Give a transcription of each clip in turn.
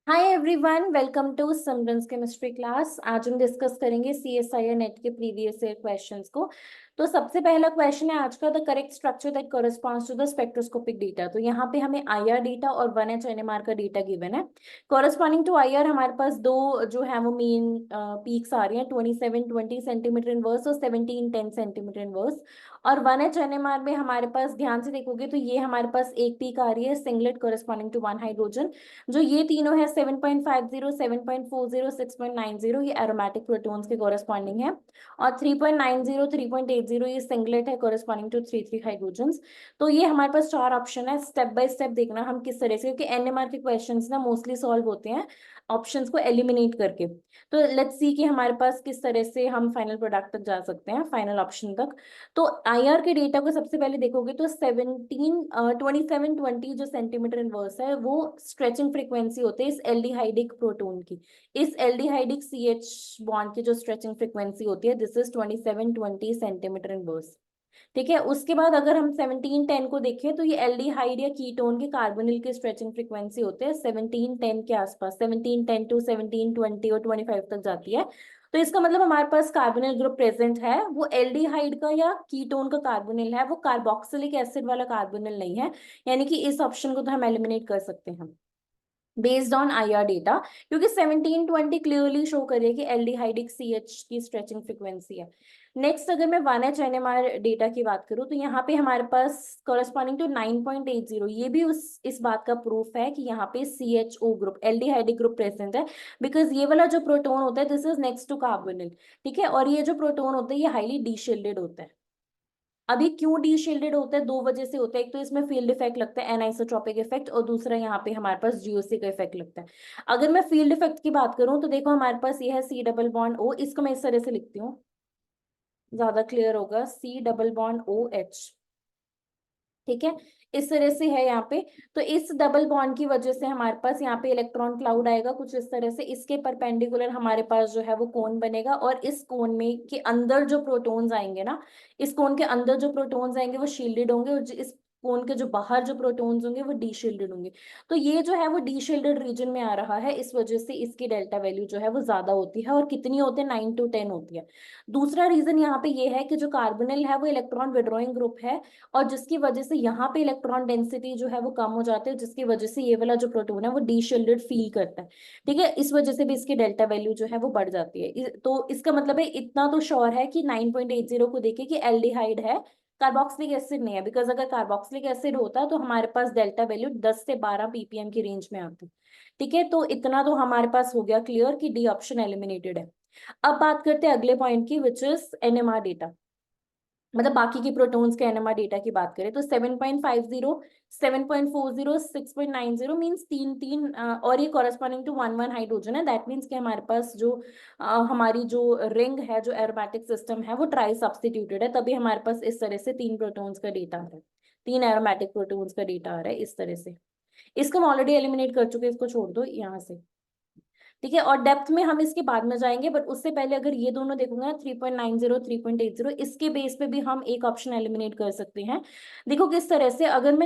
Hi everyone, welcome to Simran's chemistry class. आज हम discuss करेंगे सीएसआईआर नेट के प्रीवियस ईयर क्वेश्चंस को। तो सबसे पहला क्वेश्चन है आज का, the correct structure that corresponds to the spectroscopic data. तो यहाँ पे हमें आईआर डेटा और 1H NMR का डेटा गिवन है। कॉरेस्पॉन्डिंग टू आईआर हमारे पास दो जो है वो मेन पीक्स आ रही हैं, 27-20 सेंटीमीटर इनवर्स और 17-10 सेंटीमीटर इनवर्स। और 1H NMR में हमारे पास ध्यान से देखोगे तो ये हमारे पास एक पीक आ रही है, सिंगलेट कॉरेस्पॉन्डिंग टू 1 हाइड्रोजन। जो ये तीनों है 7.50, 7.40, 6.90, ये एरोमेटिक प्रोटॉन्स के कॉरेस्पॉन्डिंग है। और 3.90, 3.80 ये सिंगलेट है कॉरेस्पॉन्डिंग टू 3 हाइड्रोजन्स। तो ये हमारे पास चार ऑप्शन है। स्टेप बाय स्टेप देखना हम किस तरह से, क्योंकि एनएमआर के क्वेश्चंस ना मोस्टली सॉल्व होते हैं ऑप्शंस को एलिमिनेट करके। तो लेट्स सी कि हमारे पास किस तरह से हम फाइनल प्रोडक्ट तक जा सकते हैं, फाइनल ऑप्शन तक। तो आईआर के डेटा को सबसे पहले देखोगे तो 27-20 जो सेंटीमीटर इनवर्स है वो स्ट्रेचिंग फ्रीक्वेंसी होती है इस एल्डिहाइडिक प्रोटोन की। इस एल्डिहाइडिक CH बॉन्ड की जो स्ट्रेचिंग फ्रीक्वेंसी होती है, दिस इज 27-20 सेंटीमीटर इनवर्स। ठीक है, उसके बाद अगर हम 17-10 को देखें तो ये एल्डिहाइड या कीटोन के कार्बोनिल के स्ट्रेचिंग फ्रीक्वेंसी होते हैं 17-10 के आसपास। 17-10 टू 17-20 और 25 तक जाती है। तो इसका मतलब हमारे पास कार्बोनिल ग्रुप प्रेजेंट है, वो एल्डिहाइड का या कीटोन का कार्बोनिल है, वो कार्बोक्सिलिक एसिड वाला कार्बोनिल नहीं है। यानी कि इस ऑप्शन को तो हम एलिमिनेट कर सकते हैं बेस्ड ऑन आईआर डेटा, क्योंकि 17-20 क्लियरली शो करे कि एल्डिहाइडिक CH की स्ट्रेचिंग फ्रीक्वेंसी है। नेक्स्ट अगर मैं 1H NMR डेटा की बात करूं तो यहाँ पे हमारे पास कॉरेस्पॉन्डिंग टू 9.80, ये भी इस बात का प्रूफ है कि यहाँ पे CHO group aldehydic group present है। बिकॉज ये वाला जो प्रोटोन होता है this is next to carbonyl. ठीक है, और ये जो प्रोटोन होता है ये हाईली डीशिल्डेड होता है। अभी क्यों डीशील्डेड होता है, दो वजह से होता है। एक तो इसमें फील्ड इफेक्ट लगता है, एनआइसोट्रॉपिक इफेक्ट, और दूसरा यहाँ पे हमारे पास जीओसी का इफेक्ट लगता है। अगर मैं फील्ड इफेक्ट की बात करूं तो देखो हमारे पास ये है C डबल बॉन्ड O, इसको मैं इस तरह से लिखती हूँ, ज्यादा क्लियर होगा, C डबल बॉन्ड OH। ठीक है, इस तरह से है यहाँ पे। तो इस डबल बॉन्ड की वजह से हमारे पास यहाँ पे इलेक्ट्रॉन क्लाउड आएगा कुछ इस तरह से, इसके परपेंडिकुलर हमारे पास जो है वो कोन बनेगा, और इस कोन में के अंदर जो प्रोटॉन्स आएंगे ना, इस कोन के अंदर जो प्रोटॉन्स आएंगे वो शील्डेड होंगे, और इस कोन के जो बाहर जो प्रोटॉन्स होंगे वो डीशील्डेड होंगे। तो ये जो है वो डीशील्डेड रीजन में आ रहा है, इस वजह से इसकी डेल्टा वैल्यू जो है वो ज्यादा होती है। और कितनी होती है, 9 to 10 होती है। दूसरा रीजन यहाँ पे ये है कि जो कार्बोनिल है वो इलेक्ट्रॉन विड्रॉइंग ग्रुप है, और जिसकी वजह से यहाँ पे इलेक्ट्रॉन डेंसिटी जो है वो कम हो जाती है, जिसकी वजह से ये वाला जो प्रोटॉन है वो डीशिल्डेड फील करता है। ठीक है, इस वजह से भी इसकी डेल्टा वैल्यू जो है वो बढ़ जाती है। तो इसका मतलब है इतना तो श्योर है कि 9.80 को देखे कि एल्डिहाइड है, कार्बोक्सिलिक एसिड नहीं है। बिकॉज अगर कार्बोक्सिलिक एसिड होता तो हमारे पास डेल्टा वैल्यू 10 से 12 ppm की रेंज में आती। ठीक है, तो इतना तो हमारे पास हो गया क्लियर कि डी ऑप्शन एलिमिनेटेड है। अब बात करते हैं अगले पॉइंट की, विच इज एनएमआर डेटा। मतलब बाकी की प्रोटॉन्स के एनएमआर डेटा की बात करें तो 7.50, 7.40, 6.90 मीन्स तीन तीन और ये कॉरेस्पॉन्डिंग टू 1 हाइड्रोजन है। दैट मीन्स कि हमारे पास जो हमारी जो रिंग है, जो एरोमेटिक सिस्टम है वो ट्राई सब्स्टिट्यूटेड है, तभी हमारे पास इस तरह से तीन प्रोटॉन्स का डेटा आ रहा है, तीन एरोमेटिक प्रोटॉन्स का डेटा आ रहा है इस तरह से। इसको हम ऑलरेडी एलिमिनेट कर चुके हैं, इसको छोड़ दो यहाँ से। ठीक है, और डेप्थ में हम इसके बाद में जाएंगे, बट उससे पहले अगर ये दोनों देखोगे ना, 3.90, 3.80, इसके बेस पे भी हम एक ऑप्शन एलिमिनेट कर सकते हैं। देखो किस तरह से, अगर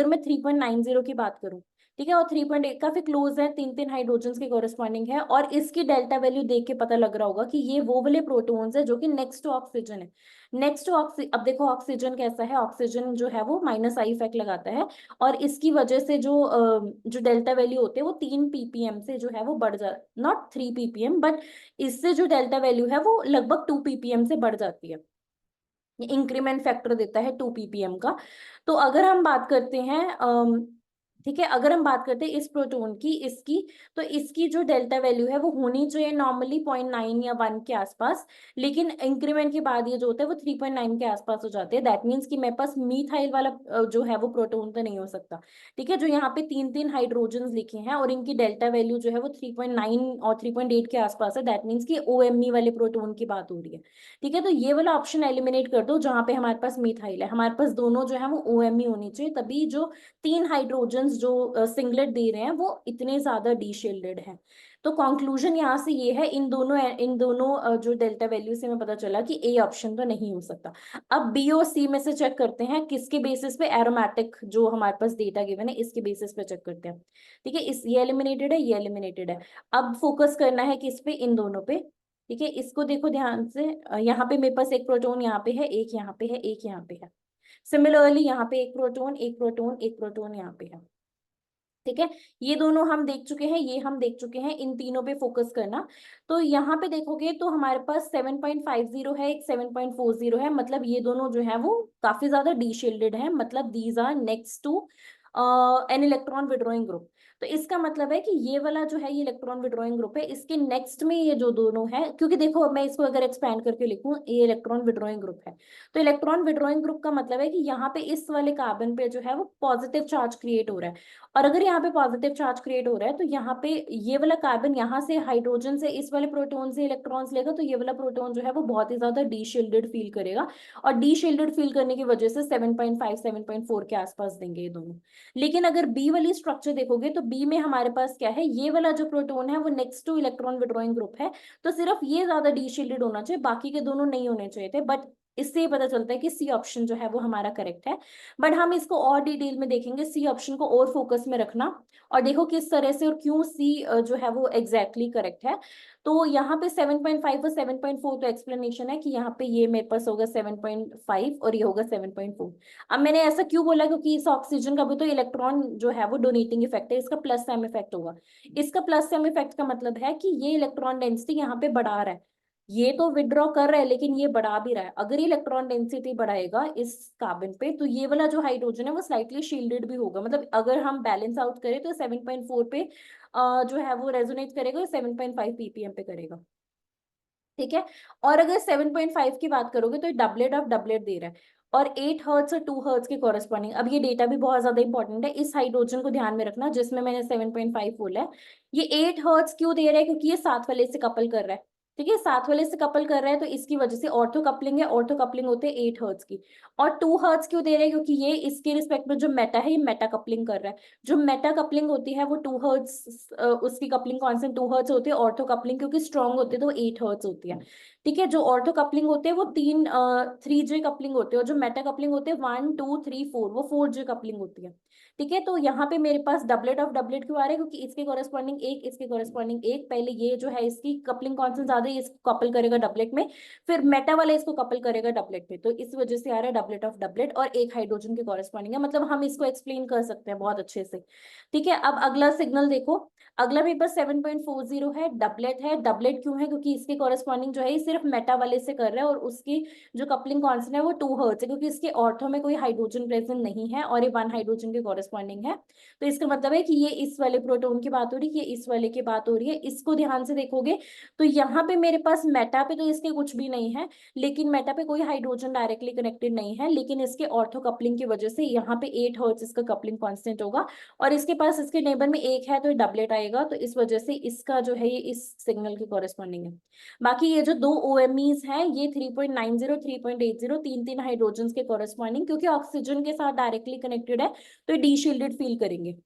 मैं 3.90 की बात करूं, ठीक है, और 3.8 काफी क्लोज है, तीन तीन हाइड्रोजन के कॉरेस्पॉन्डिंग है, और इसकी डेल्टा वैल्यू देख के पता लग रहा होगा कि ये वो वाले प्रोटॉन्स है जो कि नेक्स्ट टू ऑक्सीजन है। नेक्स्ट टू ऑक्सीजन, अब देखो ऑक्सीजन कैसा है, ऑक्सीजन जो है वो -I इफेक्ट लगाता है, और इसकी वजह से जो डेल्टा वैल्यू होते हैं वो 3 ppm से जो है वो बढ़ जा, नॉट 3 ppm, बट इससे जो डेल्टा वैल्यू है वो लगभग 2 ppm से बढ़ जाती है। इंक्रीमेंट फैक्टर देता है 2 ppm का। तो अगर हम बात करते हैं ठीक है, अगर हम बात करते हैं इस प्रोटॉन की, इसकी, तो इसकी जो डेल्टा वैल्यू है वो होनी चाहिए नॉर्मली 0.9 या 1 के आसपास, लेकिन इंक्रीमेंट के बाद ये जो होता है वो 3.9 के आसपास हो जाते हैं। दैट मीन्स कि मेरे पास मीथाइल वाला जो है वो प्रोटॉन तो नहीं हो सकता। ठीक है, जो यहाँ पे तीन तीन हाइड्रोजन लिखे हैं और इनकी डेल्टा वैल्यू जो है वो 3.9 और 3.8 के आसपास है, दैट मीन्स कि OMe वाले प्रोटॉन की बात हो रही है। ठीक है, तो ये वाला ऑप्शन एलिमिनेट कर दो जहां पे हमारे पास मिथाइल है, हमारे पास दोनों जो है वो OMe होनी चाहिए, तभी जो तीन हाइड्रोजन जो सिंगलेट दे रहे हैं वो इतने ज्यादा डीशील्डेड हैं। तो कंक्लूजन यहाँ से ये है, इन दोनों जो डेल्टा वैल्यू से हमें पता चला कि ए ऑप्शन तो नहीं हो सकता। अब बी और सी में से चेक करते हैं किसके बेसिस पे, एरोमेटिक जो हमारे पास डेटा गिवन है इसके बेसिस पे चेक करते हैं। ठीक है, इस ये एलिमिनेटेड है, ये एलिमिनेटेड है। अब फोकस करना है किस पे, इन दोनों पे। ठीक है, इसको देखो ध्यान से, यहाँ पे मेरे पास एक प्रोटॉन यहाँ पे है, एक यहाँ पे है, एक यहाँ पे है। सिमिलरली यहाँ पे एक प्रोटॉन, एक प्रोटॉन, एक प्रोटॉन यहाँ पे है। ठीक है, ये दोनों हम देख चुके हैं, ये हम देख चुके हैं, इन तीनों पे फोकस करना। तो यहाँ पे देखोगे तो हमारे पास 7.50 है, एक 7.40 है, मतलब ये दोनों जो है वो काफी ज्यादा डीशील्डेड है, मतलब these are next to an electron withdrawing group. तो इसका मतलब है कि ये वाला जो है ये इलेक्ट्रॉन विड्रॉइंग ग्रुप है, इसके नेक्स्ट में ये जो दोनों है, क्योंकि देखो मैं इसको अगर एक्सपैंड करके लिखूं, ये इलेक्ट्रॉन विड्रॉइंग ग्रुप है। तो इलेक्ट्रॉन विड्रॉइंग ग्रुप का मतलब है कि यहाँ पे इस वाले कार्बन पे जो है वो पॉजिटिव चार्ज क्रिएट हो रहा है। और अगर यहाँ पे पॉजिटिव चार्ज क्रिएट हो रहा है तो यहाँ पे ये वाला कार्बन यहाँ से हाइड्रोजन से इस वाले प्रोटॉन से इलेक्ट्रॉन्स लेगा, तो ये वाला प्रोटॉन जो है वो बहुत ही ज्यादा डीशील्डेड फील करेगा। और डीशील्डेड फील करने की वजह से 7.5 7.4 के आसपास देंगे ये दोनों। लेकिन अगर बी वाली स्ट्रक्चर देखोगे तो बी में हमारे पास क्या है, ये वाला जो प्रोटॉन है वो next two electron withdrawing group है। तो सिर्फ ये ज्यादा डीशील्डेड होना चाहिए, बाकी के दोनों नहीं होने चाहिए थे। बट इससे ये पता चलता है कि सी ऑप्शन जो है वो हमारा करेक्ट है। बट हम इसको और डिटेल में देखेंगे, सी ऑप्शन को और फोकस में रखना और देखो किस तरह से और क्यों सी जो है वो एग्जैक्टली करेक्ट है। तो यहाँ पे 7.5 और 7.4 तो एक्सप्लेनेशन है कि यहाँ पे ये मेरे पास होगा 7.5 और ये होगा 7.4। अब मैंने ऐसा क्यों बोला, क्योंकि इस ऑक्सीजन का भी तो इलेक्ट्रॉन जो है वो डोनेटिंग इफेक्ट है, इसका प्लस साइन इफेक्ट होगा। इसका प्लस साइन इफेक्ट का मतलब है कि ये इलेक्ट्रॉन डेंसिटी यहाँ पे बढ़ा रहा है, ये तो विड्रॉ कर रहा है लेकिन ये बढ़ा भी रहा है। अगर ये इलेक्ट्रॉन डेंसिटी बढ़ाएगा इस कार्बन पे तो ये वाला जो हाइड्रोजन है वो स्लाइटली शील्डेड भी होगा, मतलब अगर हम बैलेंस आउट करें तो 7.4 पे जो है वो रेजोनेट करेगा, 7.5 ppm पे करेगा। ठीक है, और अगर 7.5 की बात करोगे तो डबलेट ऑफ डबलेट दे रहा है, और 8 हर्ट्ज और 2 हर्ट्ज के कॉरेस्पॉन्डिंग। अब ये डेटा भी बहुत ज्यादा इंपॉर्टेंट है, इस हाइड्रोजन को ध्यान में रखना जिसमें मैंने 7.5 बोला है। ये 8 हर्ट्ज क्यों दे रहा है, क्योंकि ये साथ वाले से कपल कर रहा है। ठीक है, साथ वाले से कपल कर रहा है तो इसकी वजह से ऑर्थो कपलिंग है, ऑर्थो कपलिंग होते हैं 8 हर्ट्ज की। और 2 हर्ट्ज क्यों दे रहे हैं, क्योंकि ये इसके रिस्पेक्ट में जो मेटा है ये मेटा कपलिंग कर रहा है। जो मेटा कपलिंग होती है वो 2 हर्ट्ज, उसकी कपलिंग कांस्टेंट 2 हर्ट्ज होती है। ऑर्थो कपलिंग क्योंकि स्ट्रॉन्ग होती है तो वो 8 हर्ट्ज होती है। ठीक है, जो ऑर्थो कपलिंग होते हैं वो 3J कपलिंग होते हैं, और जो मेटा कपलिंग होते हैं 1 2 3 4 वो 4J कपलिंग होती है। ठीक है, तो यहाँ पे मेरे पास डबलेट ऑफ डबलेट क्यों आ रहा है, क्योंकि इसके कॉरेस्पॉन्डिंग एक, इसके कॉरेस्पॉन्डिंग एक, पहले ये जो है इसकी कपलिंग कॉन्स्टेंट ज्यादा है, इसको कपल करेगा डबलेट में, फिर मेटा वाला इसको कपल करेगा डबलेट में, तो इस वजह से आ रहा है डबलेट ऑफ डबलेट, और एक हाइड्रोजन के कॉरेस्पॉन्डिंग है, मतलब हम इसको एक्सप्लेन कर सकते हैं बहुत अच्छे से। ठीक है, अब अगला सिग्नल देखो, अगला मेरे पास 7.40 है, डबलेट है। डबलेट क्यों है, क्योंकि इसके कॉरेस्पॉन्डिंग जो है ये सिर्फ मेटा वाले से कर रहा है, और उसकी जो कपलिंग कांस्टेंट है वो 2 हर्ट्ज है, क्योंकि इसके ऑर्थो में कोई हाइड्रोजन प्रेजेंट नहीं है और ये 1 हाइड्रोजन के कॉरेस्पॉन्डिंग है। तो इसका मतलब है कि ये इस वाले प्रोटॉन की बात हो रही है, ये इस वाले की बात हो रही है। इसको ध्यान से देखोगे तो यहाँ पे मेरे पास मेटा पे तो इसके कुछ भी नहीं है, लेकिन मेटा पे कोई हाइड्रोजन डायरेक्टली कनेक्टेड नहीं है, लेकिन इसके ऑर्थो कपलिंग की वजह से यहाँ पे 8 हर्ट्ज इसका कपलिंग कांस्टेंट होगा, और इसके पास इसके नेबर में एक है तो डबलेट आएगा, तो इस वजह से इसका जो है ये इस सिग्नल के कॉरेस्पॉन्डिंग है। बाकी ये जो दो OMEs हैं ये 3.90 3.80 तीन तीन हाइड्रोजन के कॉरेस्पॉन्डिंग, क्योंकि ऑक्सीजन के साथ डायरेक्टली कनेक्टेड है तो डी शील्डेड फील करेंगे।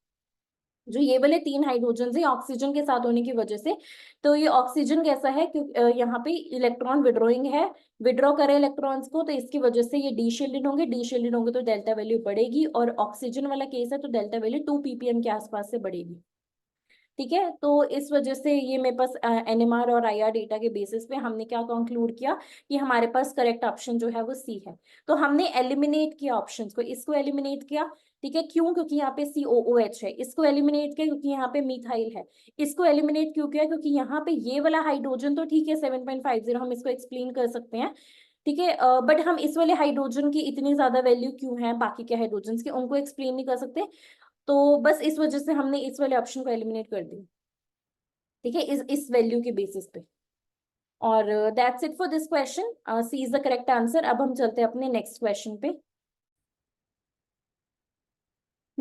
जो ये वाले तीन हाइड्रोजन है ऑक्सीजन के साथ होने की वजह से, तो ये ऑक्सीजन कैसा है, क्योंकि यहाँ पे इलेक्ट्रॉन विड्रॉइंग है, विड्रॉ करे इलेक्ट्रॉन्स को, तो इसकी वजह से ये डी शील्डेड होंगे, डी शील्डेड होंगे तो डेल्टा वैल्यू बढ़ेगी, और ऑक्सीजन वाला केस है तो डेल्टा वैल्यू 2 ppm के आसपास से बढ़ेगी। ठीक है, तो इस वजह से ये मेरे पास NMR और IR डेटा के बेसिस पे हमने क्या कंक्लूड किया कि हमारे पास करेक्ट ऑप्शन जो है वो सी है। तो हमने एलिमिनेट किया ऑप्शंस को, इसको एलिमिनेट किया। ठीक है, क्यों, क्योंकि यहाँ पे COOH है, इसको एलिमिनेट किया क्योंकि यहाँ पे मिथाइल है। इसको एलिमिनेट क्यों किया, क्योंकि यहाँ पे ये वाला हाइड्रोजन तो ठीक है 7.50 हम इसको एक्सप्लेन कर सकते हैं। ठीक है, बट हम इस वाले हाइड्रोजन की इतनी ज्यादा वैल्यू क्यों है बाकी के हाइड्रोजन की, उनको एक्सप्लेन नहीं कर सकते। तो बस इस वजह से हमने इस वाले ऑप्शन को एलिमिनेट कर दिया। ठीक है, इस वैल्यू के बेसिस पे। और that's it for this question, C is the correct answer. अब हम चलते हैं अपने नेक्स्ट क्वेश्चन पे।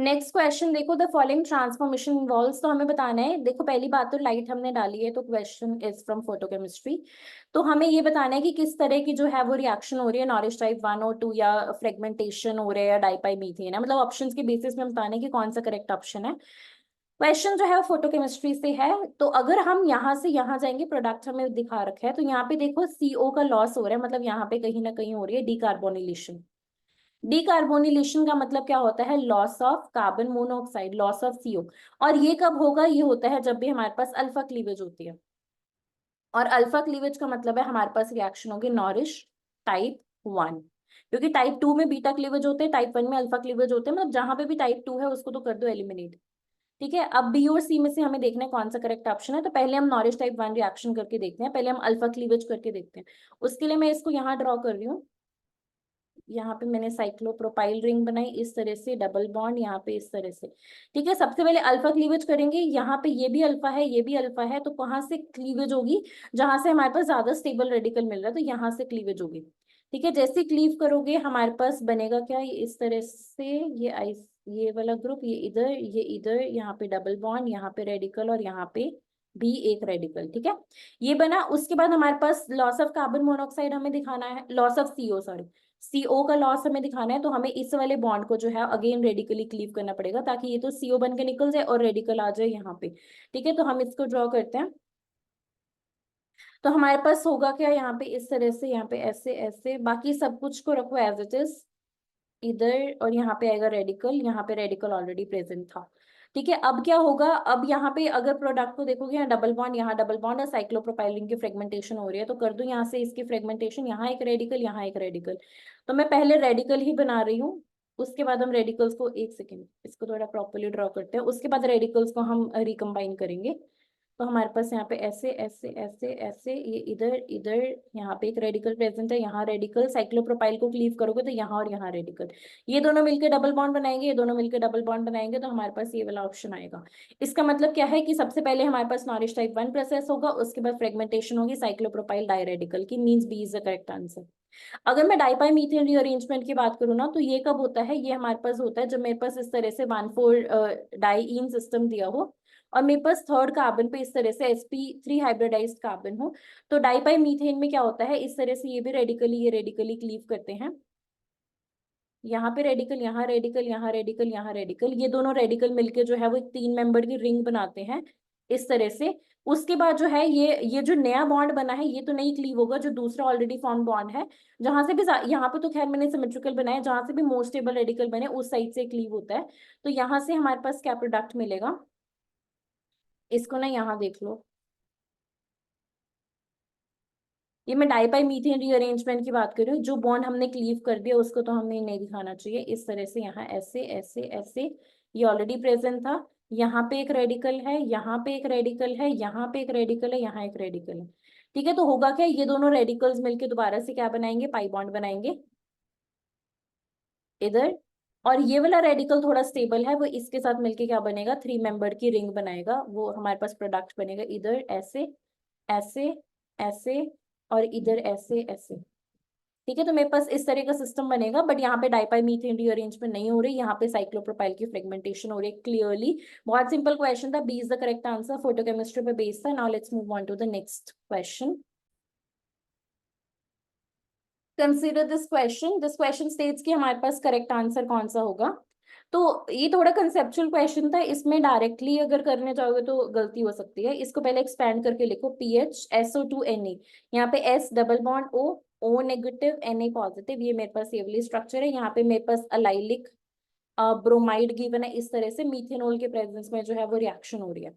नेक्स्ट क्वेश्चन देखो, द फॉलोइंग ट्रांसफॉर्मेशन इन्वॉल्व्स, तो हमें बताना है, देखो पहली बात तो लाइट हमने डाली है, तो क्वेश्चन इज फ्रॉम फोटोकेमिस्ट्री। तो हमें ये बताना है कि किस तरह की जो है वो रिएक्शन हो रही है, नॉरिश टाइप 1 और 2, या फ्रेगमेंटेशन हो रहा है, या डाइपाई मीथेन है, मतलब ऑप्शंस के बेसिस में बताना है कि कौन सा करेक्ट ऑप्शन है। क्वेश्चन जो है वो फोटोकेमिस्ट्री से है। तो अगर हम यहाँ से यहाँ जाएंगे, प्रोडक्ट हमें दिखा रखा है, तो यहाँ पे देखो CO का लॉस हो रहा है, मतलब यहाँ पे कहीं ना कहीं हो रही है डीकार्बोनिलेशन। डीकार्बोनिलेशन का मतलब क्या होता है, loss of carbon monoxide, loss of CO। और ये कब होगा, ये होता है जब भी हमारे पास अल्फा क्लीवेज होती है। और अल्फा क्लीवेज का मतलब है हमारे पास रिएक्शन होगी नॉरिश टाइप 1, क्योंकि टाइप 2 में बीटा क्लीवेज होते हैं, टाइप 1 में अल्फा क्लीवेज होते हैं, मतलब जहां पे भी टाइप 2 है उसको तो कर दो एलिमिनेट। ठीक है, अब बी और सी में से हमें देखना है कौन सा करेक्ट ऑप्शन है। तो पहले हम नॉरिश टाइप 1 रिएक्शन करके देखते हैं, पहले हम अल्फा क्लीवेज करके देखते हैं। उसके लिए मैं इसको यहाँ ड्रॉ कर रही हूँ। यहाँ पे मैंने साइक्लोप्रोपाइल रिंग बनाई इस तरह से, डबल बॉन्ड यहाँ पे इस तरह से। ठीक है, सबसे पहले अल्फा क्लीवेज करेंगे, यहाँ पे ये भी अल्फा है, ये भी अल्फा है, तो कहाँ से क्लीवेज होगी, जहां से हमारे पास ज्यादा स्टेबल रेडिकल मिल रहा है, तो यहाँ से क्लीवेज होगी। ठीक है, जैसे क्लीव करोगे हमारे पास बनेगा क्या, ये इस तरह से, ये वाला ग्रुप, ये इधर, यहाँ पे डबल बॉन्ड, यहाँ पे रेडिकल, और यहाँ पे भी एक रेडिकल। ठीक है, ये बना। उसके बाद हमारे पास लॉस ऑफ कार्बन मोनोऑक्साइड हमें दिखाना है, loss of CO, sorry, CO का लॉस हमें दिखाना है, तो हमें इस वाले बॉन्ड को जो है अगेन रेडिकली क्लीव करना पड़ेगा, ताकि ये तो CO बन के निकल जाए और रेडिकल आ जाए यहाँ पे। ठीक है, तो हम इसको ड्रॉ करते हैं। तो हमारे पास होगा क्या, यहाँ पे इस तरह से, यहाँ पे ऐसे ऐसे, बाकी सब कुछ को रखो एज इट इज इधर, और यहाँ पे आएगा रेडिकल, यहाँ पे रेडिकल ऑलरेडी प्रेजेंट था। ठीक है, अब क्या होगा, अब यहाँ पे अगर प्रोडक्ट को देखोगे, यहाँ डबल बॉन्ड और साइक्लोप्रोपाइलिन की फ्रेगमेंटेशन हो रही है, तो कर दूं यहाँ से इसकी फ्रेगमेंटेशन, यहाँ एक रेडिकल, यहाँ एक रेडिकल। तो मैं पहले रेडिकल ही बना रही हूँ, उसके बाद हम रेडिकल्स को, एक सेकेंड इसको थोड़ा प्रॉपरली ड्रॉ करते हैं, उसके बाद रेडिकल्स को हम रिकम्बाइन करेंगे। तो हमारे पास यहाँ पे ऐसे ऐसे ऐसे ऐसे, ये इधर इधर, यहाँ पे एक रेडिकल प्रेजेंट है, यहाँ रेडिकल, साइक्लोप्रोपाइल को क्लीव करोगे तो यहाँ और यहाँ रेडिकल, ये दोनों मिलकर डबल बॉन्ड बनाएंगे, ये दोनों मिलकर डबल बॉन्ड बनाएंगे, तो हमारे पास ये वाला ऑप्शन आएगा। इसका मतलब क्या है कि सबसे पहले हमारे पास नॉरिश टाइप 1 प्रोसेस होगा, उसके बाद फ्रेगमेंटेशन होगी साइक्लोप्रोपाइल डाइरेडिकल की, means B is the correct answer. अगर मैं डाइपाई मीथेन रीअरेंजमेंट की बात करूँ ना, तो ये कब होता है, ये हमारे पास होता है जब मेरे पास इस तरह से 1,4 डाईईन सिस्टम दिया हो, और मेरे पास थर्ड कार्बन पे इस तरह से sp3 हाइब्रिडाइज्ड कार्बन हो। तो डाइपाई मीथेन में क्या होता है, इस तरह से ये भी रेडिकली, ये रेडिकली क्लीव करते हैं, यहाँ पे रेडिकल, यहाँ रेडिकल, यहाँ रेडिकल, यहाँ रेडिकल, ये दोनों रेडिकल मिलके जो है वो एक 3 मेंबर की रिंग बनाते हैं इस तरह से। उसके बाद जो है ये जो नया बॉन्ड बना है, ये तो नहीं क्लीव होगा, जो दूसरा ऑलरेडी फॉर्म बॉन्ड है, जहां से भी, यहाँ पे तो खैर मैंने सिमेट्रिकल बनाया, जहां से भी मोस्ट स्टेबल रेडिकल बने उस साइड से क्लीव होता है। तो यहाँ से हमारे पास क्या प्रोडक्ट मिलेगा, इसको ना यहाँ देख लो, ये मैं डाइपाई मीथेन रीअरेंजमेंट की बात कर रही हूँ, जो बॉन्ड हमने क्लीव कर दिया उसको तो हमें नहीं दिखाना चाहिए, इस तरह से यहाँ ऐसे ऐसे ऐसे, ये ऑलरेडी प्रेजेंट था, यहाँ पे एक रेडिकल है, यहाँ पे एक रेडिकल है, यहाँ पे एक रेडिकल है, यहाँ एक रेडिकल है। ठीक है, तो होगा क्या, ये दोनों रेडिकल्स मिलके दोबारा से क्या बनाएंगे, पाई बॉन्ड बनाएंगे इधर, और ये वाला रेडिकल थोड़ा स्टेबल है, वो इसके साथ मिलके क्या बनेगा, 3 मेंबर की रिंग बनाएगा, वो हमारे पास प्रोडक्ट बनेगा इधर ऐसे ऐसे ऐसे, और इधर ऐसे ऐसे। ठीक है, तो मेरे पास इस तरह का सिस्टम बनेगा, बट यहाँ पे डाइपाई मीथेन रीअरेंजमेंट नहीं हो रही, यहाँ पे साइक्लोप्रोपाइल की फ्रेगमेंटेशन हो रही है क्लियरली। बहुत सिंपल क्वेश्चन था, B is the correct answer, photochemistry पे बेस्ड था। Now let's move on to the next question. Consider this question states कि हमारे पास करेक्ट आंसर कौन सा होगा। तो ये थोड़ा कंसेप्चुअल क्वेश्चन था, इसमें डायरेक्टली अगर करने जाओगे तो गलती हो सकती है, इसको पहले एक्सपैंड करके लिखो, PHSO2Na, यहाँ पे S double bond O negative Na positive, ये मेरे पास ये वाली स्ट्रक्चर है, यहाँ पे मेरे पास अलाइलिक ब्रोमाइड गिवन है, इस तरह से मीथेनॉल के प्रेजेंस में जो है वो रिएक्शन हो रही है।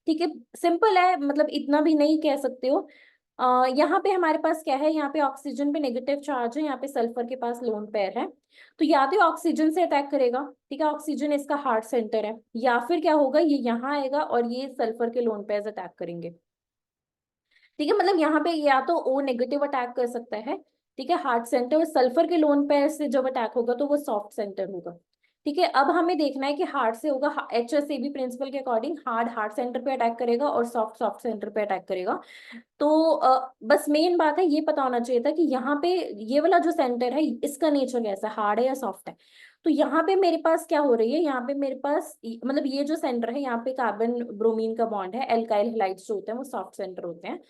ठीक है, सिंपल है, मतलब इतना भी नहीं कह सकते हो। यहाँ पे हमारे पास क्या है, यहाँ पे ऑक्सीजन पे नेगेटिव चार्ज है, यहाँ पे सल्फर के पास लोन पेयर है, तो या तो ऑक्सीजन से अटैक करेगा, ठीक है, ऑक्सीजन इसका हार्ट सेंटर है, या फिर क्या होगा, ये यहाँ आएगा और ये सल्फर के लोन पेयर अटैक करेंगे। ठीक है, मतलब यहाँ पे या तो O नेगेटिव अटैक कर सकता है, ठीक है, हार्ट सेंटर, और सल्फर के लोन पेयर से जब अटैक होगा तो वो सॉफ्ट सेंटर होगा। ठीक है, अब हमें देखना है कि हार्ड से होगा, HSAB प्रिंसिपल के अकॉर्डिंग हार्ड हार्ड सेंटर पे अटैक करेगा और सॉफ्ट सॉफ्ट सेंटर पे अटैक करेगा। तो बस मेन बात है ये पता होना चाहिए था कि यहाँ पे ये वाला जो सेंटर है इसका नेचर कैसा है, हार्ड है या सॉफ्ट है। तो यहाँ पे मेरे पास क्या हो रही है, यहाँ पे मेरे पास मतलब ये जो सेंटर है यहाँ पे कार्बन ब्रोमीन का बॉन्ड है, एल्काइल हैलाइड्स जो होते हैं वो सॉफ्ट सेंटर होते हैं।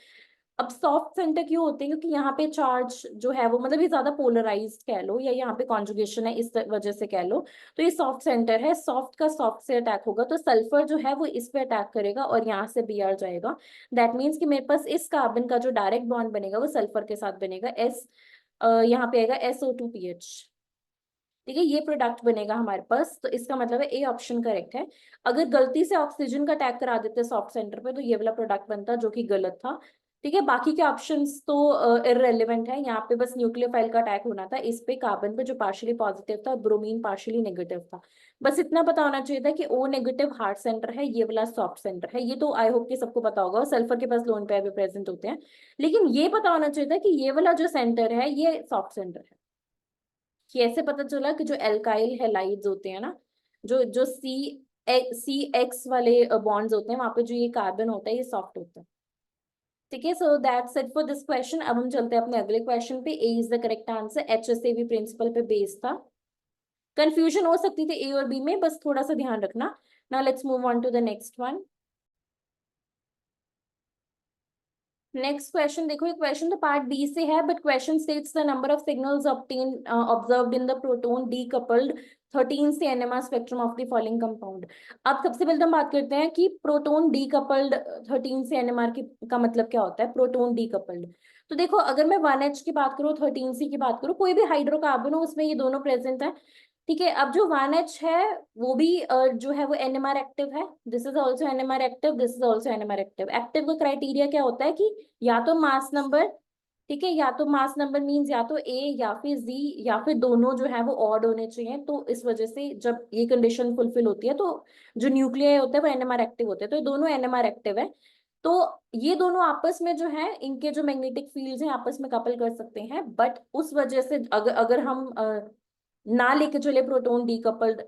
अब सॉफ्ट सेंटर क्यों होते हैं, क्योंकि यहाँ पे चार्ज जो है वो मतलब ये ज्यादा पोलराइज्ड कह लो या यहाँ पे कॉन्जुगेशन है इस वजह से कह लो। तो ये सॉफ्ट सेंटर है, सॉफ्ट का सॉफ्ट से अटैक होगा तो सल्फर जो है वो इस पे अटैक करेगा और यहाँ से Br जाएगा। दैट मीन्स कि मेरे पास इस कार्बन का जो डायरेक्ट बॉन्ड बनेगा वो सल्फर के साथ बनेगा, यहाँ पे आएगा SO2PH। ठीक है, ये प्रोडक्ट बनेगा हमारे पास, तो इसका मतलब है ए ऑप्शन करेक्ट है। अगर गलती से ऑक्सीजन का अटैक करा देते सॉफ्ट सेंटर पे तो ये वाला प्रोडक्ट बनता जो कि गलत था। ठीक है, बाकी के ऑप्शंस तो इररेलेवेंट है, यहाँ पे बस न्यूक्लियोफाइल का अटैक होना था इस पे कार्बन पे जो पार्शियली पॉजिटिव था, ब्रोमीन पार्शियली नेगेटिव था। बस इतना पता होना चाहिए था कि O नेगेटिव हार्ड सेंटर है, ये वाला सॉफ्ट सेंटर है, ये तो आई होप कि सबको पता होगा, सल्फर के पास लोन पेयर भी प्रेजेंट होते हैं। लेकिन ये पता होना चाहिए था कि ये वाला जो सेंटर है ये सॉफ्ट सेंटर है। कि ऐसे पता चला कि जो एल्काइल हैलाइड्स होते हैं ना, जो CX वाले बॉन्ड्स होते हैं वहां पे जो ये कार्बन होता है ये सॉफ्ट होता है। ठीक है, so that's it for this question. अब हम चलते हैं अपने अगले क्वेश्चन पे। A is the correct answer, HSAB principle पे बेस्ड था। कंफ्यूजन हो सकती थी A और B में, बस थोड़ा सा ध्यान रखना। Now let's move on to the next one. Next question देखो, ये क्वेश्चन तो पार्ट बी से है, but question states the number of signals observed in the proton decoupled 13 C NMR spectrum of the following compound. अब सबसे पहले तो हम बात करते हैं कि प्रोटॉन डीकपल्ड 13 से NMR का मतलब क्या होता है, प्रोटॉन डीकपल्ड। तो देखो, अगर मैं 1H की बात करूँ, 13C की बात करूँ, कोई भी हाइड्रोकार्बन हो उसमें ये दोनों प्रेजेंट है। ठीक है, अब जो 1H है वो भी जो है वो NMR एक्टिव है, this is also NMR active, this is also NMR active. Active का क्राइटेरिया क्या होता है कि या तो मास नंबर, ठीक है, या तो मास नंबर मींस या तो A या फिर Z या फिर दोनों जो है वो ऑड होने चाहिए। तो इस वजह से जब ये कंडीशन फुलफिल होती है तो जो न्यूक्लियाई होता है वो NMR एक्टिव होते हैं, तो ये दोनों NMR एक्टिव है। तो ये दोनों आपस में जो है इनके जो मैग्नेटिक फील्ड्स हैं आपस में कपल कर सकते हैं, बट उस वजह से अगर अगर हम ना लेके चले प्रोटॉन डीकपल्ड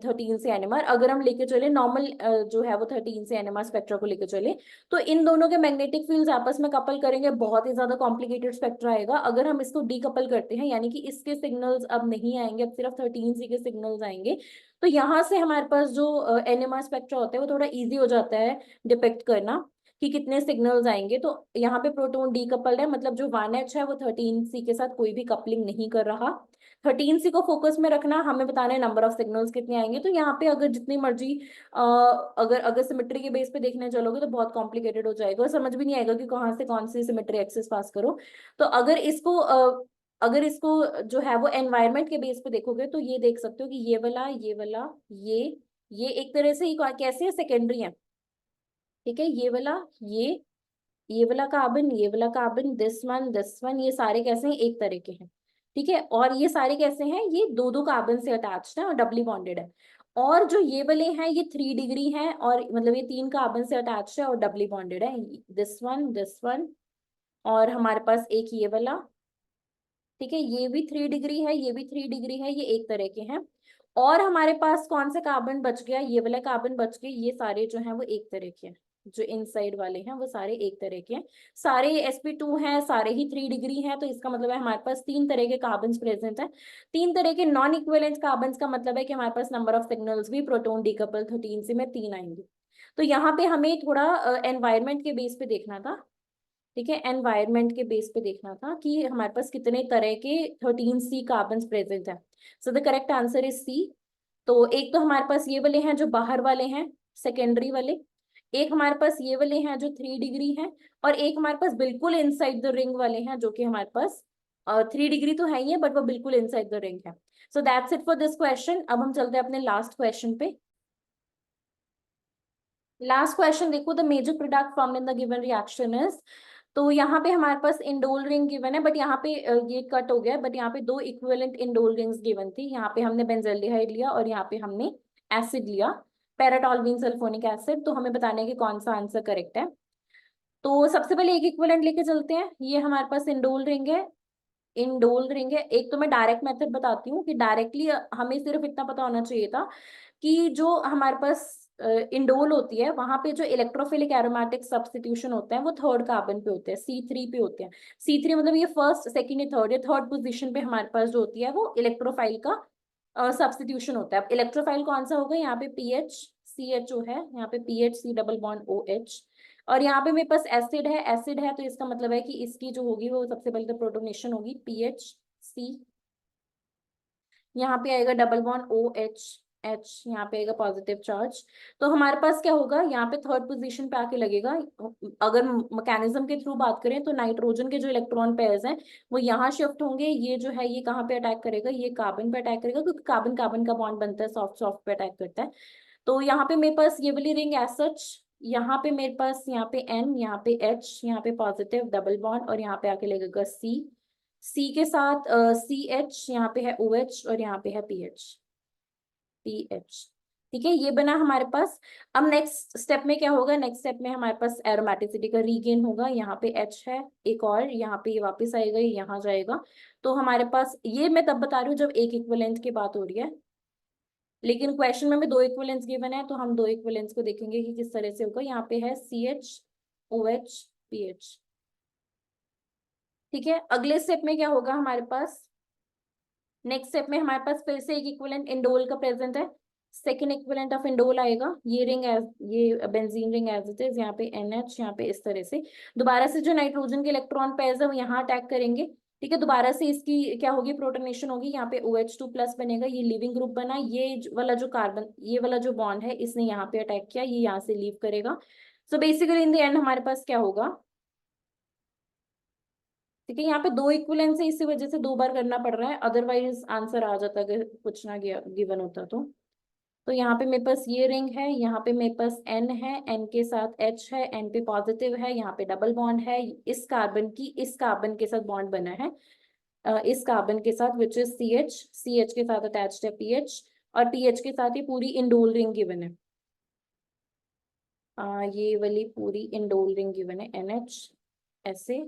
13 से NMR, अगर हम लेके चले नॉर्मल जो है वो 13 से NMR स्पेक्ट्रा को लेके चले, तो इन दोनों के मैग्नेटिक फील्ड्स आपस में कपल करेंगे, बहुत ही ज्यादा कॉम्प्लिकेटेड स्पेक्ट्रा आएगा। अगर हम इसको डीकपल करते हैं यानी कि इसके सिग्नल्स अब नहीं आएंगे, अब सिर्फ 13C के सिग्नल्स आएंगे, तो यहाँ से हमारे पास जो NMR स्पेक्ट्रा होता है वो थोड़ा ईजी हो जाता है डिपेक्ट करना कि कितने सिग्नल्स आएंगे। तो यहाँ पे प्रोटॉन डीकपल्ड है, मतलब जो 1H है वो 13C के साथ कोई भी कपलिंग नहीं कर रहा। 13C को फोकस में रखना, हमें बताना है नंबर ऑफ सिग्नल्स कितने आएंगे। तो यहाँ पे अगर जितनी मर्जी अगर अगर सिमेट्री के बेस पे देखने चलोगे तो बहुत कॉम्प्लिकेटेड हो जाएगा और समझ भी नहीं आएगा कि कहाँ से कौन सी सिमेट्री एक्सिस पास करो। तो अगर इसको जो है वो एनवायरनमेंट के बेस पे देखोगे तो ये देख सकते हो कि ये वाला ये एक तरह से ही कैसे है, सेकेंडरी है। ठीक है, ये वाला कार्बन, ये वाला कार्बन, दिस वन, ये सारे कैसे हैं, एक तरह के हैं। ठीक है, और ये सारे कैसे हैं, ये दो दो कार्बन से अटैच्ड है और डबली बॉन्डेड है। और जो ये वाले हैं ये 3 डिग्री हैं और मतलब ये 3 कार्बन से अटैच्ड है और डबली बॉन्डेड है, दिस वन और हमारे पास एक ये वाला। ठीक है, ये भी 3 डिग्री है, ये भी 3 डिग्री है, ये एक तरह के हैं। और हमारे पास कौन सा कार्बन बच गया, ये वाला कार्बन बच गए, ये सारे जो हैं वो एक तरह के हैं, जो इनसाइड वाले हैं वो सारे एक तरह के हैं। सारे sp2 हैं, सारे ही 3 डिग्री हैं, तो इसका मतलब है हमारे पास 3 तरह के कार्बन प्रेजेंट हैं। 3 तरह के नॉन इक्विवेलेंट कार्बन का मतलब है कि हमारे पास नंबर ऑफ सिग्नल्स भी प्रोटॉन डीकपल 13 में 3 आएंगे। तो यहाँ पे हमें थोड़ा एनवायरमेंट के बेस पे देखना था। ठीक है, एनवायरनमेंट के बेस पे देखना था कि हमारे पास कितने तरह के 13C कार्बन प्रेजेंट है। So the correct answer is C। तो एक तो हमारे पास ये वाले हैं जो बाहर वाले हैं, सेकेंडरी वाले। एक हमारे पास ये वाले हैं जो 3 डिग्री हैं, और एक हमारे पास बिल्कुल इनसाइड द रिंग वाले हैं जो कि हमारे पास 3 डिग्री तो है ही है बट वो बिल्कुल इनसाइड द रिंग है। So that's it for this question. अब हम चलते हैं अपने लास्ट क्वेश्चन पे। लास्ट क्वेश्चन देखो, the major product formed in the given reaction is. तो यहाँ पे हमारे पास इंडोल रिंग गिवन है, बट यहाँ पे ये कट हो गया, बट यहाँ पे दो इक्विवेलेंट इंडोल रिंग्स गिवन थी। यहाँ पे हमने बेंजल्डिहाइड लिया और यहाँ पे हमने एसिड लिया, पैराटोल्यूइन सल्फोनिक एसिड। तो हमें बताना है कि कौन सा आंसर करेक्ट है। तो सबसे पहले एक इक्विवेलेंट लेके चलते हैं, ये हमारे पास इंडोल रिंग है, इंडोल रिंग है। एक तो मैं डायरेक्ट मेथड बताती हूँ कि डायरेक्टली हमें सिर्फ इतना पता होना चाहिए था कि जो हमारे पास इंडोल होती है वहां पे जो इलेक्ट्रोफिलिक एरोमेटिक सब्स्टिट्यूशन होता है वो थर्ड कार्बन पे होते हैं, C3 पे होते हैं। C3 मतलब ये फर्स्ट सेकंड या थर्ड, या थर्ड पोजीशन पे हमारे पास जो होती है वो इलेक्ट्रोफाइल का सब्स्टिट्यूशन होता है। अब इलेक्ट्रोफाइल कौन सा होगा, यहाँ पे PH CHO है, यहाँ पे PH C double bond OH, और यहाँ पे मेरे पास एसिड है तो इसका मतलब है कि इसकी जो होगी वो सबसे पहले तो प्रोटोनेशन होगी PHC, यहाँ पे आएगा डबल बॉन्ड OH, यहाँ पे आएगा पॉजिटिव चार्ज। तो हमारे पास क्या होगा, यहाँ पे थर्ड पोजीशन पे आके लगेगा। अगर मैकेनिज्म के थ्रू बात करें तो नाइट्रोजन के जो इलेक्ट्रॉन पेयर्स हैं वो यहाँ शिफ्ट होंगे, ये जो है ये कहाँ पे अटैक करेगा, ये कार्बन पे अटैक करेगा, क्योंकि कार्बन कार्बन का बॉन्ड बनता है, सॉफ्ट सॉफ्ट पे अटैक करता है। तो यहाँ पे मेरे पास ये वाली रिंग एज सच, यहाँ पे मेरे पास यहाँ पे N, यहाँ पे H, यहाँ पे पॉजिटिव डबल बॉन्ड, और यहाँ पे आके लगेगा C के साथ CH, यहाँ पे है OH, और यहाँ पे है PH। ठीक है, ये बना हमारे पास। अब नेक्स्ट स्टेप में क्या होगा, नेक्स्ट स्टेप में हमारे पास एरोमेटिसिटी का रीगेन होगा। यहाँ पे H है एक, और यहाँ पे ये वापस आएगा, ये यहाँ जाएगा। तो हमारे पास, ये मैं तब बता रही हूँ जब एक इक्विवेलेंट की बात हो रही है, लेकिन क्वेश्चन में दो इक्विवेलेंस गिवन है तो हम दो इक्विवेलेंस को देखेंगे कि किस तरह से होगा। यहाँ पे है CH OH PH। ठीक है, अगले स्टेप में क्या होगा हमारे पास, नेक्स्ट स्टेप में हमारे पास फिर से एक इक्विवेलेंट इंडोल का प्रेजेंट है। सेकेंड इक्विवेलेंट ऑफ इंडोल आएगा, ये रिंग एज, ये benzene ring as it is, यहाँ पे NH, यहाँ पे इस तरह से दोबारा से जो नाइट्रोजन के इलेक्ट्रॉन पेयर्स है वो यहाँ अटैक करेंगे। ठीक है, दोबारा से इसकी क्या होगी, प्रोटोनेशन होगी, यहाँ पे OH2 प्लस बनेगा, ये लिविंग ग्रुप बना, ये वाला जो कार्बन, ये वाला जो बॉन्ड है इसने यहाँ पे अटैक किया, ये यहाँ से लीव करेगा। So basically in the end हमारे पास क्या होगा, ठीक है, यहाँ पे दो इक्विवेलेंस है इसी वजह से दो बार करना पड़ रहा है, अदरवाइज आंसर आ जाता अगर कुछ ना गिवन होता तो यहाँ पे मेरे पास ये रिंग है, यहाँ पे मेरे पास N है, N के साथ H है, N पे पॉजिटिव है, यहाँ पे डबल बॉन्ड है, इस कार्बन के साथ बॉन्ड बना है, इस कार्बन के साथ विच इज CH के साथ अटैच्ड है PH, और PH के साथ ही पूरी इंडोल रिंग गिवन है। ये वाली पूरी इंडोल रिंग गिवन है, NH ऐसे,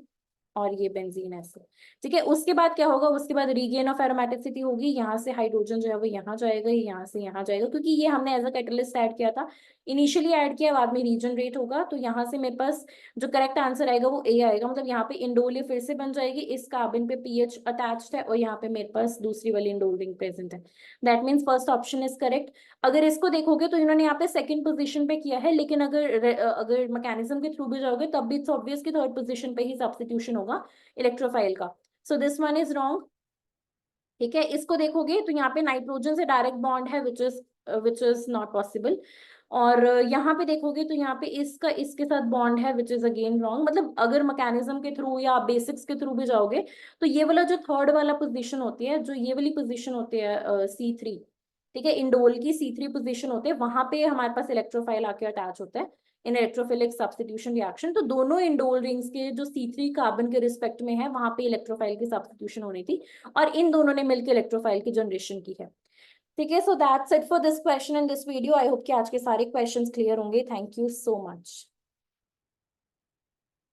और ये बेंजीन ऐसे। ठीक है, उसके बाद क्या होगा, उसके बाद रीगेन ऑफ एरोमेटिसिटी होगी, यहाँ से हाइड्रोजन जो है वो यहाँ जाएगा, ये यहाँ से यहाँ जाएगा, क्योंकि ये हमने एज अ कैटलिस्ट ऐड किया था, इनिशियली ऐड किया, बाद में रीजनरेट होगा। तो यहाँ से मेरे पास जो करेक्ट आंसर आएगा वो A आएगा, मतलब यहाँ पे इंडोल फिर से बन जाएगी, इस कार्बन पे PH अटैच्ड है, और यहाँ पे मेरे पास दूसरी वाली इंडोल रिंग प्रेजेंट है। That means first option is correct. अगर इसको देखोगे तो इन्होंने यहाँ पे सेकंड पोजीशन पे किया है, लेकिन अगर मैकेनिज्म के थ्रू भी जाओगे तब भी इट्स ऑब्वियस कि थर्ड पोजीशन पे ही सब्स्टिट्यूशन होगा इलेक्ट्रोफाइल का। So this one is wrong. ठीक है, इसको देखोगे तो यहाँ पे नाइट्रोजन से डायरेक्ट बॉन्ड है विच इज नॉट पॉसिबल, और यहाँ पे देखोगे तो यहाँ पे इसका इसके साथ बॉन्ड है विच इज अगेन रॉन्ग। मतलब अगर मैकेनिज्म के थ्रू या बेसिक्स के थ्रू भी जाओगे तो ये वाला जो थर्ड वाला पोजीशन होती है, जो ये वाली पोजीशन होती है C3, ठीक है, इंडोल की C3 पोजीशन होते हैं, वहां पे हमारे पास इलेक्ट्रोफाइल आके अटैच होता है इन इलेक्ट्रोफिलिक सब्स्टिट्यूशन रिएक्शन। तो दोनों इंडोल रिंग्स के जो C3 कार्बन के रिस्पेक्ट में है वहां पे इलेक्ट्रोफाइल की सब्स्टिट्यूशन होनी थी, और इन दोनों ने मिलकर इलेक्ट्रोफाइल की जनरेशन की है। ठीक है, so that's it for this question and this video. I hope कि आज के सारे क्वेश्चंस क्लियर होंगे। Thank you so much.